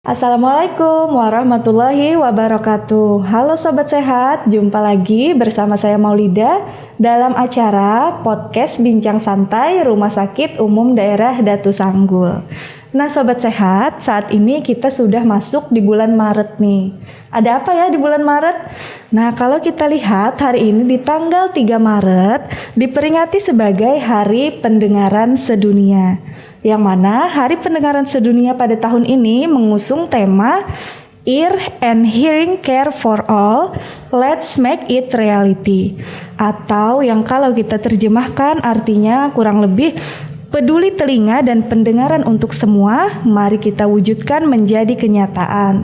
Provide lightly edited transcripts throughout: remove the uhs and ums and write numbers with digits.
Assalamualaikum warahmatullahi wabarakatuh. Halo Sobat Sehat, jumpa lagi bersama saya Maulida dalam acara podcast Bincang Santai Rumah Sakit Umum Daerah Datu Sanggul. Nah Sobat Sehat, saat ini kita sudah masuk di bulan Maret nih. Ada apa ya di bulan Maret? Nah kalau kita lihat hari ini di tanggal 3 Maret diperingati sebagai Hari Pendengaran Sedunia. Yang mana Hari Pendengaran Sedunia pada tahun ini mengusung tema Ear and Hearing Care for All, Let's Make It Reality. Atau yang kalau kita terjemahkan artinya kurang lebih peduli telinga dan pendengaran untuk semua, mari kita wujudkan menjadi kenyataan.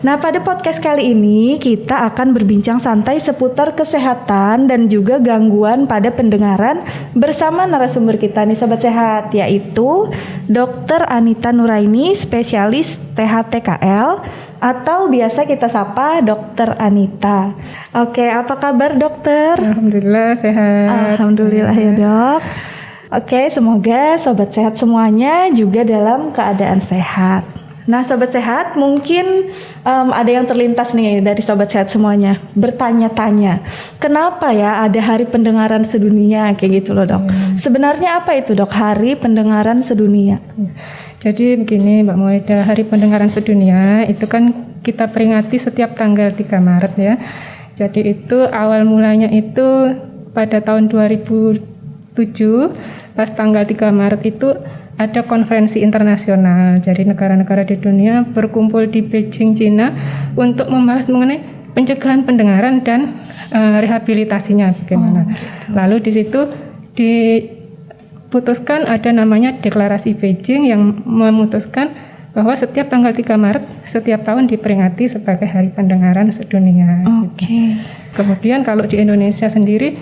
Nah, pada podcast kali ini kita akan berbincang santai seputar kesehatan dan juga gangguan pada pendengaran bersama narasumber kita nih Sobat Sehat, yaitu Dr. Anita Nuraini, spesialis THTKL atau biasa kita sapa Dr. Anita. Oke, apa kabar dokter? Alhamdulillah sehat. Alhamdulillah ya dok. Oke, semoga Sobat Sehat semuanya juga dalam keadaan sehat. Nah Sobat Sehat, mungkin ada yang terlintas nih dari Sobat Sehat semuanya bertanya-tanya, kenapa ya ada Hari Pendengaran Sedunia kayak gitu loh dok. Sebenarnya apa itu dok, Hari Pendengaran Sedunia? Jadi begini Mbak Moeda, Hari Pendengaran Sedunia itu kan kita peringati setiap tanggal 3 Maret ya. Jadi itu awal mulanya itu pada tahun 2007, pas tanggal 3 Maret itu ada konferensi internasional dari negara-negara di dunia berkumpul di Beijing, Cina untuk membahas mengenai pencegahan pendengaran dan rehabilitasinya bagaimana. Lalu di situ diputuskan ada namanya Deklarasi Beijing yang memutuskan bahwa setiap tanggal 3 Maret setiap tahun diperingati sebagai Hari Pendengaran Sedunia. Oke. Kemudian kalau di Indonesia sendiri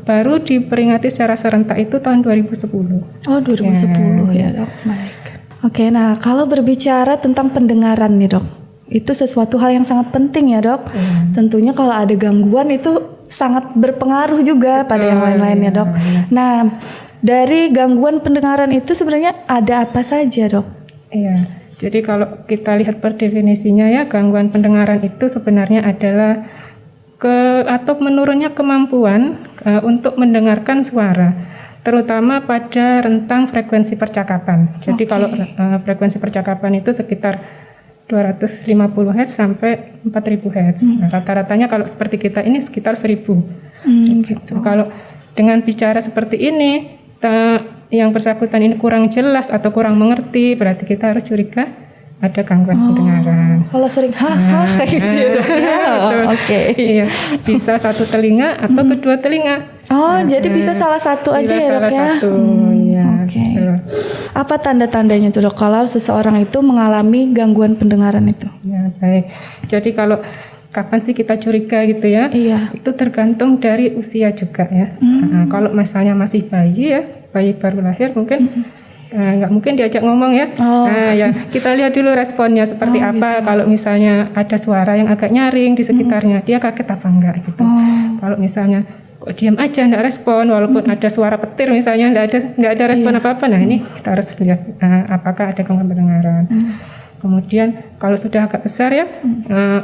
baru diperingati secara serentak itu tahun 2010. Oh 2010 ya dok, baik. Oke, nah kalau berbicara tentang pendengaran nih dok, itu sesuatu hal yang sangat penting ya dok. Tentunya kalau ada gangguan itu sangat berpengaruh juga pada yang lain-lainnya dok. Nah dari gangguan pendengaran itu sebenarnya ada apa saja dok? Iya, jadi kalau kita lihat per definisinya ya, gangguan pendengaran itu sebenarnya adalah atau menurunnya kemampuan untuk mendengarkan suara, terutama pada rentang frekuensi percakapan. Jadi kalau frekuensi percakapan itu sekitar 250 Hz sampai 4000 Hz. Nah, rata-ratanya kalau seperti kita ini sekitar 1000. Gitu. Kalau dengan bicara seperti ini, yang bersangkutan ini kurang jelas atau kurang mengerti, berarti kita harus curiga ada gangguan pendengaran. Kalau sering kayak gitu ya dok. Oke. Iya, bisa satu telinga atau kedua telinga. Oh, jadi bisa salah satu aja ya dok ya? Oke. Apa tanda-tandanya tuh dok kalau seseorang itu mengalami gangguan pendengaran itu? Ya, baik. Jadi kalau kapan sih kita curiga gitu ya? Iya. Itu tergantung dari usia juga ya. Nah, kalau misalnya masih bayi ya, bayi baru lahir mungkin nggak mungkin diajak ngomong ya. Nah ya kita lihat dulu responnya seperti apa. Gitu. Kalau misalnya ada suara yang agak nyaring di sekitarnya, dia kaget apa enggak gitu. Kalau misalnya kok diam aja nggak respon, walaupun ada suara petir misalnya nggak ada respon apa-apa. Nah ini kita harus lihat apakah ada gangguan pendengaran. Kemudian kalau sudah agak besar ya,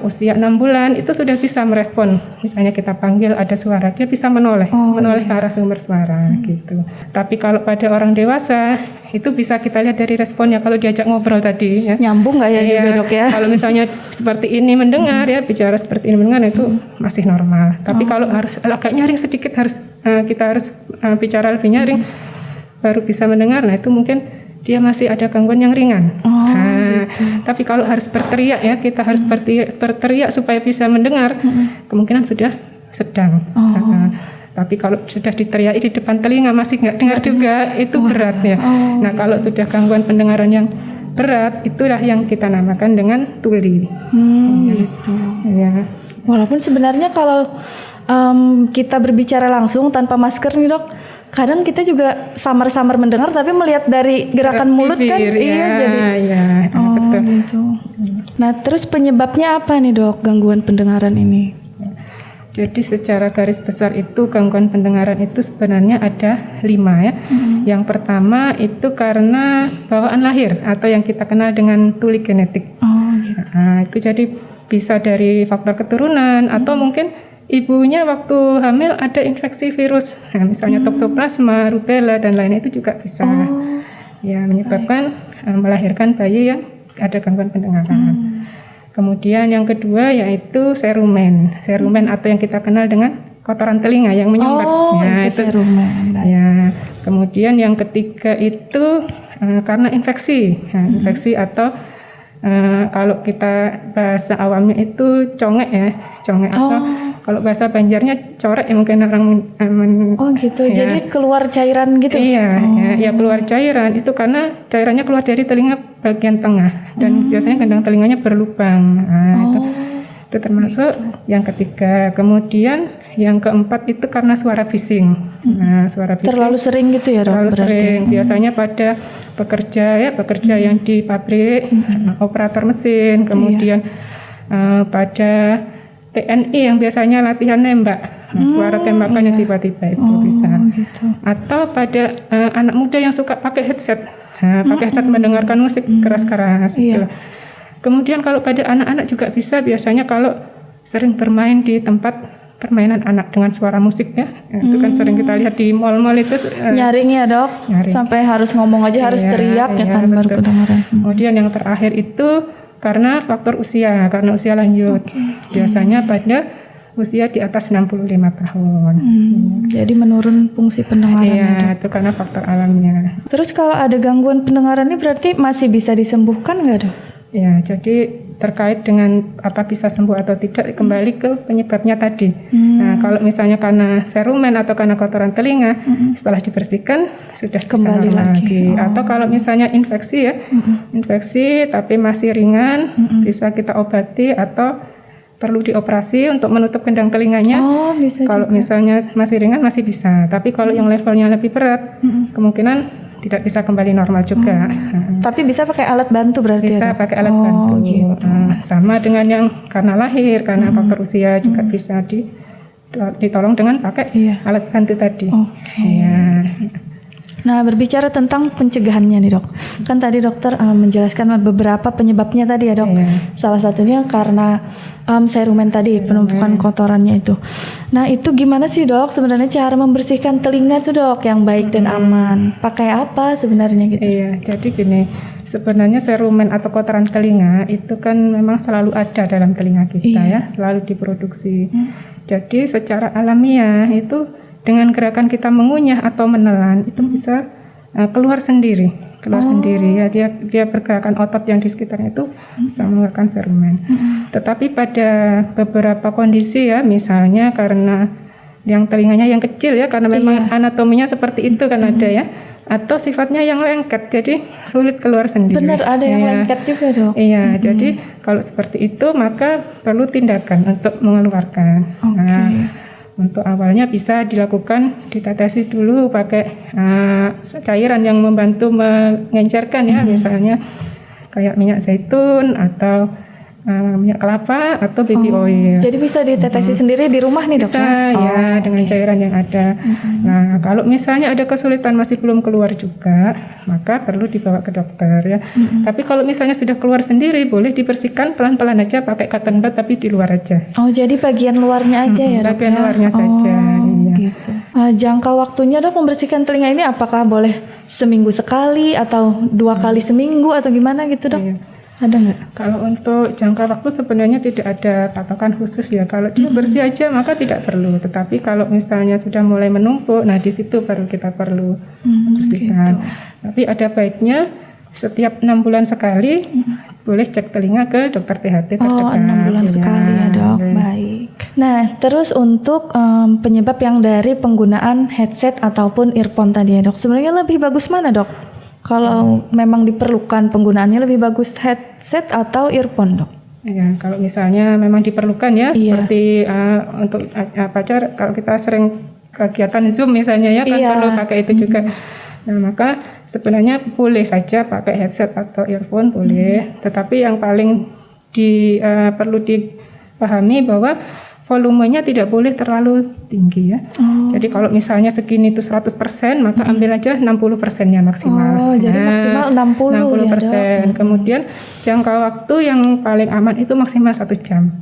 usia 6 bulan itu sudah bisa merespon. Misalnya kita panggil ada suara, dia bisa menoleh ke arah sumber suara gitu. Tapi kalau pada orang dewasa itu bisa kita lihat dari responnya kalau diajak ngobrol tadi ya. Nyambung nggak ya juga dok ya? Kalau misalnya seperti ini mendengar ya, bicara seperti ini mendengar itu masih normal. Tapi kalau harus agak nyaring sedikit kita harus bicara lebih nyaring baru bisa mendengar. Nah itu mungkin dia masih ada gangguan yang ringan. Gitu. Tapi kalau harus berteriak ya, kita harus berteriak supaya bisa mendengar, kemungkinan sudah sedang. Tapi kalau sudah diteriaki di depan telinga masih nggak dengar juga, itu berat ya. Nah kalau sudah gangguan pendengaran yang berat, itulah yang kita namakan dengan tuli. Gitu. Ya. Walaupun sebenarnya kalau kita berbicara langsung tanpa masker nih dok, kadang kita juga samar-samar mendengar tapi melihat dari gerakan mulut kan betul. Gitu. Nah terus penyebabnya apa nih dok gangguan pendengaran ini? Jadi secara garis besar itu gangguan pendengaran itu sebenarnya ada 5 ya. Yang pertama itu karena bawaan lahir atau yang kita kenal dengan tuli genetik. gitu. Itu jadi bisa dari faktor keturunan atau mungkin ibunya waktu hamil ada infeksi virus, misalnya toksoplasma, rubella dan lainnya, itu juga bisa ya menyebabkan melahirkan bayi yang ada gangguan pendengaran. Kemudian yang kedua yaitu serumen atau yang kita kenal dengan kotoran telinga yang menyumbat. Itu serumen. Ya, kemudian yang ketiga itu karena infeksi atau kalau kita bahasa awamnya itu congek atau kalau bahasa Banjarnya corek ya mungkin orang gitu. Ya. Jadi keluar cairan gitu. Iya, ya keluar cairan itu karena cairannya keluar dari telinga bagian tengah dan biasanya gendang telinganya berlubang. Itu termasuk yang ketiga. Kemudian yang keempat itu karena suara bising. Suara bising terlalu sering gitu ya, Dok? Terlalu sering. Biasanya pada pekerja yang di pabrik, operator mesin, kemudian pada TNI yang biasanya latihan nembak, suara tembakannya tiba-tiba itu bisa. Gitu. Atau pada anak muda yang suka pakai headset, headset mendengarkan musik keras-keras. Gitu. Kemudian kalau pada anak-anak juga bisa, biasanya kalau sering bermain di tempat permainan anak dengan suara musik ya, itu kan sering kita lihat di mal-mal itu. Nyaring ya, Dok? Nyaring. Sampai harus ngomong aja harus teriak ya kan, baru kedengaran. Kemudian yang terakhir itu karena faktor usia, lanjut. Biasanya pada usia di atas 65 tahun. Jadi menurun fungsi pendengaran. Iya, itu karena faktor alamnya. Terus kalau ada gangguan pendengaran ini berarti masih bisa disembuhkan nggak, Dok? Ya, jadi terkait dengan apa bisa sembuh atau tidak kembali ke penyebabnya tadi. Nah, kalau misalnya karena serumen atau karena kotoran telinga, setelah dibersihkan sudah kembali bisa lagi. Atau kalau misalnya infeksi ya, infeksi tapi masih ringan, bisa kita obati atau perlu dioperasi untuk menutup gendang telinganya. Bisa kalau juga. Misalnya masih ringan masih bisa, tapi kalau yang levelnya lebih berat, kemungkinan tidak bisa kembali normal juga. Tapi bisa pakai alat bantu berarti bisa ya? Pakai alat bantu. Gitu. Sama dengan yang karena lahir, karena faktor usia juga bisa ditolong dengan pakai alat bantu tadi. Ya. Nah, berbicara tentang pencegahannya nih, Dok. Kan tadi dokter menjelaskan beberapa penyebabnya tadi ya, Dok. Salah satunya karena serumen tadi, penumpukan kotorannya itu. Nah, itu gimana sih, Dok? Sebenarnya cara membersihkan telinga tuh, Dok, yang baik dan aman. Pakai apa sebenarnya gitu? Iya, jadi gini, sebenarnya serumen atau kotoran telinga itu kan memang selalu ada dalam telinga kita ya, selalu diproduksi. Jadi secara alamiah itu dengan gerakan kita mengunyah atau menelan itu bisa keluar sendiri ya, dia pergerakan otot yang di sekitarnya itu bisa mengeluarkan serumen. Tetapi pada beberapa kondisi ya, misalnya karena yang telinganya yang kecil ya, karena memang anatominya seperti itu kan ada ya, atau sifatnya yang lengket jadi sulit keluar sendiri. Benar, ada yang lengket juga, Dok. Iya, jadi kalau seperti itu maka perlu tindakan untuk mengeluarkan. Untuk awalnya bisa dilakukan ditetesi dulu pakai cairan yang membantu mengencerkan ya, misalnya kayak minyak zaitun atau minyak kelapa atau baby oil. Jadi bisa ditetesi sendiri di rumah nih, Dok? Bisa ya, dengan cairan yang ada. Nah, kalau misalnya ada kesulitan masih belum keluar juga, maka perlu dibawa ke dokter ya. Tapi kalau misalnya sudah keluar sendiri, boleh dibersihkan pelan-pelan aja pakai cotton bud tapi di luar aja. Jadi bagian luarnya aja ya, Dok? Bagian luarnya saja. Gitu. Jangka waktunya, Dok, membersihkan telinga ini apakah boleh seminggu sekali atau 2 kali seminggu atau gimana gitu, Dok? Ada nggak? Kalau untuk jangka waktu sebenarnya tidak ada patokan khusus ya. Kalau dia bersih aja maka tidak perlu. Tetapi kalau misalnya sudah mulai menumpuk, nah di situ baru kita perlu bersihkan. Gitu. Tapi ada baiknya setiap 6 bulan sekali boleh cek telinga ke dokter THT terdekat. 6 bulan sekali ya, Dok. Baik. Nah, terus untuk penyebab yang dari penggunaan headset ataupun earphone tadi ya, Dok. Sebenarnya lebih bagus mana, Dok? Kalau memang diperlukan penggunaannya, lebih bagus headset atau earphone, Dok? Ya, kalau misalnya memang diperlukan ya, seperti untuk pacar, kalau kita sering kegiatan Zoom misalnya ya, kan perlu pakai itu juga. Nah, maka sebenarnya boleh saja pakai headset atau earphone boleh, tetapi yang paling perlu dipahami bahwa volumenya tidak boleh terlalu tinggi ya. Jadi kalau misalnya segini itu 100%, maka ambil aja 60%-nya maksimal. Jadi maksimal 60 ya, Dok. Kemudian jangka waktu yang paling aman itu maksimal 1 jam.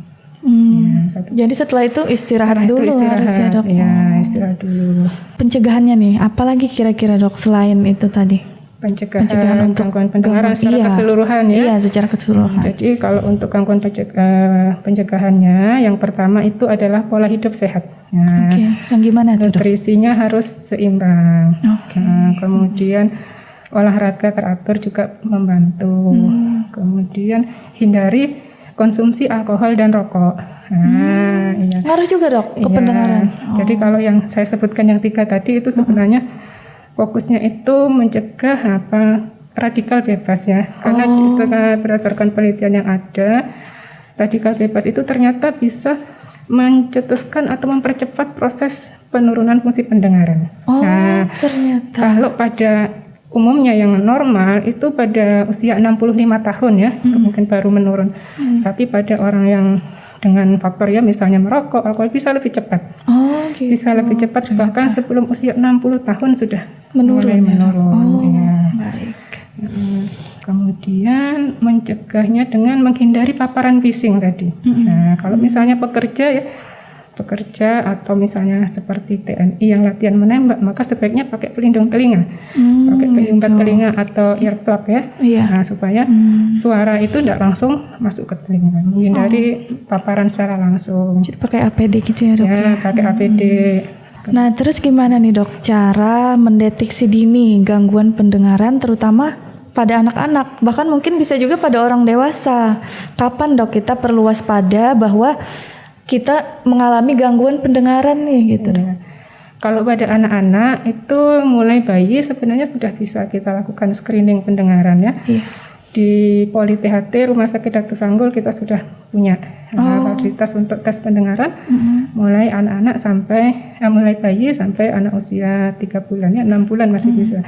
Jadi setelah itu istirahat dulu harus ya, Dok. Ya, istirahat dulu. Pencegahannya nih, apalagi kira-kira, Dok, selain itu tadi? Pencegahan untuk gangguan pendengaran secara keseluruhan ya. Iya, secara keseluruhan. Jadi kalau untuk gangguan pencegahannya, yang pertama itu adalah pola hidup sehat. Yang gimana tuh, Dok? Nutrisinya harus seimbang. Kemudian olahraga teratur juga membantu. Kemudian hindari konsumsi alkohol dan rokok. Iya. Ngaruh juga, Dok, ke pendengaran. Jadi kalau yang saya sebutkan yang 3 tadi itu sebenarnya fokusnya itu mencegah radikal bebas ya, karena itu berdasarkan penelitian yang ada, radikal bebas itu ternyata bisa mencetuskan atau mempercepat proses penurunan fungsi pendengaran. Ternyata. Kalau pada umumnya yang normal itu pada usia 65 tahun ya, mungkin baru menurun. Tapi pada orang yang dengan faktor ya misalnya merokok, alkohol bisa lebih cepat. Bisa lebih cepat, bahkan sebelum usia 60 tahun sudah mulai menurun. Baik. Kemudian mencegahnya dengan menghindari paparan bising tadi. Kalau misalnya pekerja atau misalnya seperti TNI yang latihan menembak, maka sebaiknya pakai pelindung telinga, pakai pelindung telinga atau earplug ya, supaya suara itu tidak langsung masuk ke telinga, menghindari paparan secara langsung. Jadi pakai APD gitu ya, Dok? Ya, pakai APD. Nah, terus gimana nih, Dok, cara mendeteksi dini gangguan pendengaran terutama pada anak-anak, bahkan mungkin bisa juga pada orang dewasa? Kapan, Dok, kita perlu waspada bahwa kita mengalami gangguan pendengaran nih gitu? Kalau pada anak-anak itu mulai bayi sebenarnya sudah bisa kita lakukan screening pendengaran ya. Di Poli THT Rumah Sakit Datu Sanggul kita sudah punya fasilitas untuk tes pendengaran mulai anak-anak sampai mulai bayi sampai anak usia 3 bulan ya, 6 bulan masih bisa.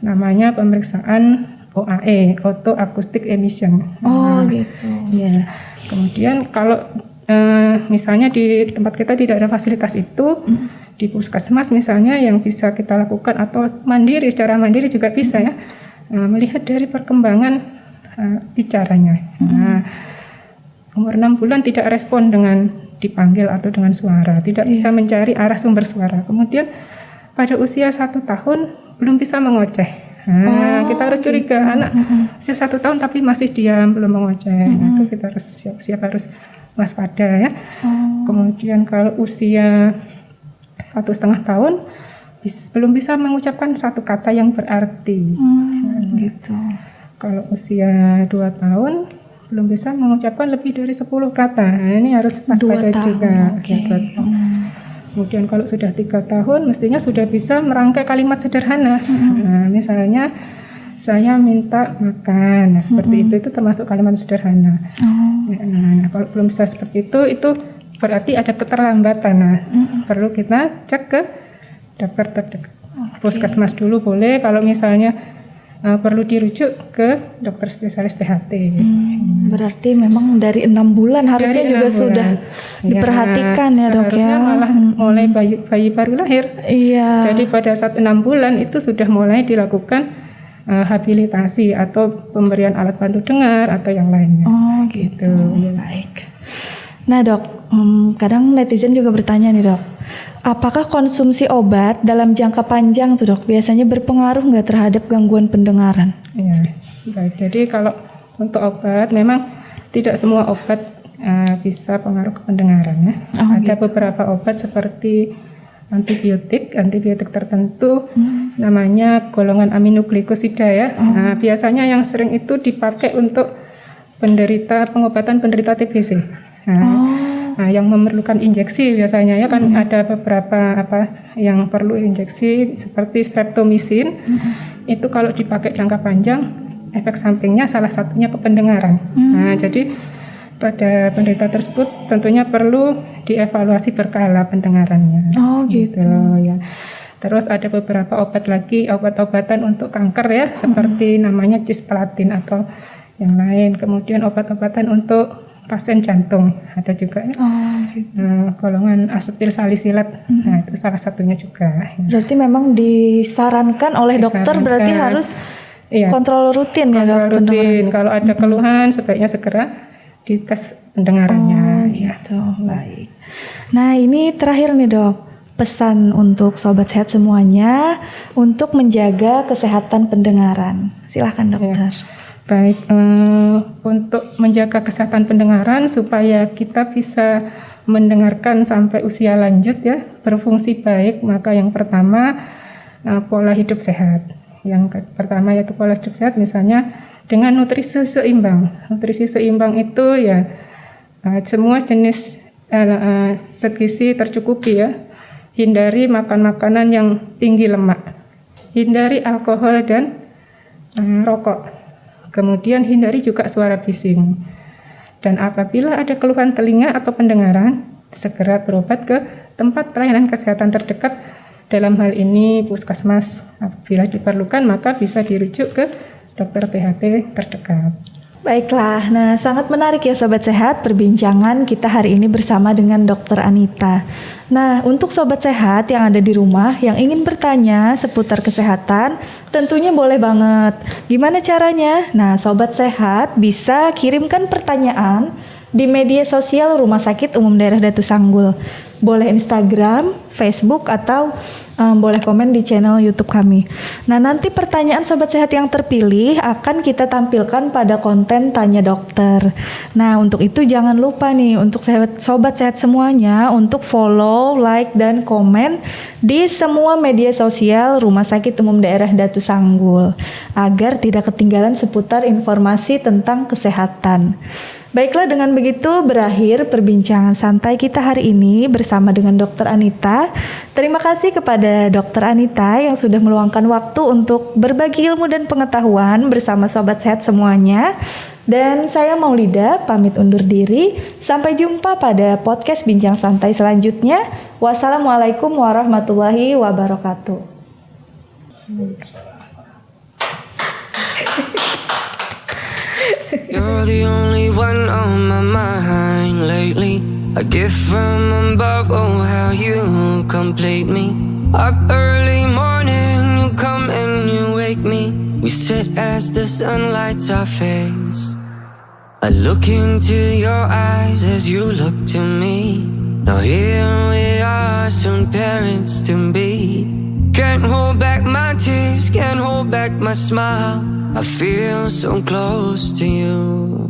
Namanya pemeriksaan OAE, Auto Acoustic Emission. Gitu. Ya. Kemudian kalau misalnya di tempat kita tidak ada fasilitas itu, di puskesmas misalnya yang bisa kita lakukan atau secara mandiri juga bisa ya, melihat dari perkembangan bicaranya. Umur 6 bulan tidak respon dengan dipanggil atau dengan suara, tidak bisa mencari arah sumber suara. Kemudian pada usia 1 tahun belum bisa mengoceh. Kita harus curiga anak usia 1 tahun tapi masih diam, belum mengoceh. Itu kita harus siap-siap harus waspada ya. Kemudian kalau usia 1,5 tahun belum bisa mengucapkan satu kata yang berarti. Gitu. Kalau usia 2 tahun belum bisa mengucapkan lebih dari 10 kata. Ini harus waspada juga. Kemudian kalau sudah 3 tahun mestinya sudah bisa merangkai kalimat sederhana. Misalnya saya minta makan. Seperti itu termasuk kalimat sederhana. Nah, kalau belum bisa seperti itu berarti ada keterlambatan. Perlu kita cek ke dokter terdekat. Puskesmas dulu boleh, kalau misalnya perlu dirujuk ke dokter spesialis THT. Berarti memang dari 6 bulan harusnya juga sudah diperhatikan ya, Dok ya. Malah mulai bayi baru lahir. Jadi pada saat 6 bulan itu sudah mulai dilakukan habilitasi atau pemberian alat bantu dengar atau yang lainnya. Gitu. Baik. Nah, Dok, kadang netizen juga bertanya nih, Dok, apakah konsumsi obat dalam jangka panjang tuh, Dok, biasanya berpengaruh nggak terhadap gangguan pendengaran? Iya, baik. Jadi kalau untuk obat memang tidak semua obat bisa pengaruh ke pendengaran ya. Ada beberapa obat seperti antibiotik tertentu, namanya golongan aminoglikosida ya. Nah, biasanya yang sering itu dipakai untuk pengobatan penderita TBC. Nah, yang memerlukan injeksi biasanya ya kan ada beberapa yang perlu injeksi seperti streptomycin. Itu kalau dipakai jangka panjang efek sampingnya salah satunya ke pendengaran. Nah, jadi pada penderita tersebut tentunya perlu dievaluasi berkala pendengarannya. Gitu ya. Terus ada beberapa obat lagi, obat-obatan untuk kanker ya, seperti namanya cisplatin atau yang lain. Kemudian obat-obatan untuk pasien jantung ada juga ya. Gitu. Golongan asetil salisilat, nah itu salah satunya juga. Berarti memang disarankan oleh dokter, berarti harus kontrol rutin ya dok? Rutin. Kalau ada keluhan sebaiknya segera dites pendengarannya. Gitu. Baik. Nah ini terakhir nih dok, pesan untuk sobat sehat semuanya untuk menjaga kesehatan pendengaran. Silahkan dokter. Baik, untuk menjaga kesehatan pendengaran supaya kita bisa mendengarkan sampai usia lanjut ya, berfungsi baik, maka yang pertama pola hidup sehat. Yang pertama yaitu pola hidup sehat, misalnya dengan nutrisi seimbang. Nutrisi seimbang itu ya semua jenis zat gizi tercukupi ya. Hindari makan makanan yang tinggi lemak. Hindari alkohol dan rokok. Kemudian hindari juga suara bising. Dan apabila ada keluhan telinga atau pendengaran, segera berobat ke tempat pelayanan kesehatan terdekat. Dalam hal ini puskesmas. Apabila diperlukan maka bisa dirujuk ke dokter THT terdekat. Baiklah, nah sangat menarik ya Sobat Sehat perbincangan kita hari ini bersama dengan Dr. Anita. Nah untuk Sobat Sehat yang ada di rumah yang ingin bertanya seputar kesehatan tentunya boleh banget. Gimana caranya? Nah Sobat Sehat bisa kirimkan pertanyaan di media sosial Rumah Sakit Umum Daerah Datu Sanggul. Boleh Instagram, Facebook atau boleh komen di channel YouTube kami. Nah nanti pertanyaan Sobat Sehat yang terpilih akan kita tampilkan pada konten Tanya Dokter. Nah untuk itu jangan lupa nih untuk Sobat Sehat semuanya untuk follow, like, dan komen di semua media sosial Rumah Sakit Umum Daerah Datu Sanggul agar tidak ketinggalan seputar informasi tentang kesehatan. Baiklah, dengan begitu berakhir perbincangan santai kita hari ini bersama dengan Dr. Anita. Terima kasih kepada Dr. Anita yang sudah meluangkan waktu untuk berbagi ilmu dan pengetahuan bersama Sobat Sehat semuanya. Dan saya Maulida pamit undur diri. Sampai jumpa pada podcast Bincang Santai selanjutnya. Wassalamualaikum warahmatullahi wabarakatuh. You're the only one on my mind lately. A gift from above, oh how you complete me. Up early morning, you come and you wake me. We sit as the sun lights our face. I look into your eyes as you look to me. Now here we are, soon parents to be. Can't hold back my tears, can't hold back my smile. I feel so close to you.